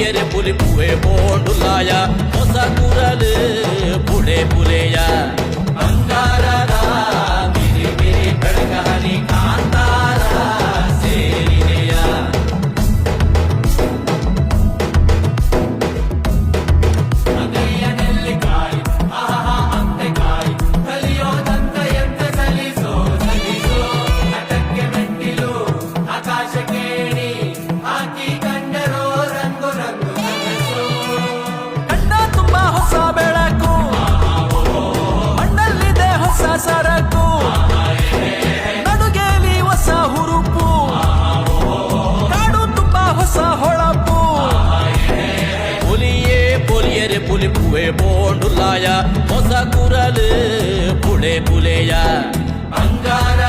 ಪೊಲಿಯರೆ ಪುಲಿ ಪುವೆ ಬೋಂಡುಲಾಯ ಹೊಸ ಕುರಲು ಪುಡೆ ಪುಲೆಯ ಬಂಗಾರದ ಬಿರಿ ಬಿರಿ ಬೆಳಕ ಹನಿ ಕಾಂತಾರ ಸೇರಿದೆಯ ಅಗಲಿಯ ನೆಲ್ಲಿಕಾಯಿ ಆಹಾ ಅಂತೆಕಾಯಿ ಕಲಿಯೋದಂತ ಎಂತ ಸಲಿಸೋ ಸಲಿಸೋ ಅಟಕ್ಕೆ ಮೆಟ್ಟಿಲು ಆಕಾಶ ಕೇಳಿ ಹಾಕಿ ಕಂಡರೋ ರಂಗು ರಂಗು ಕನಸು ಕಣ್ಣ ತುಂಬಾ ಹೊಸ ಬೆಳಕು ಮಣ್ಣಲ್ಲಿದೆ ಹೊಸ ಸರಕು ನಡುಗೆಲಿ ಹೊಸ ಹುರುಪು ಕಾಡು ತುಂಬಾ ಹೊಸ ಹೊಳಪು ಪುಲಿಯೇ ಪೊಲಿಯರೆ ಪುಲಿ ಪುವೆ ಬೋಂಡುಲಾಯ ಹೊಸ ಕುರಲು ಪುಡೆ ಪುಲೆಯ ಬಂಗಾರ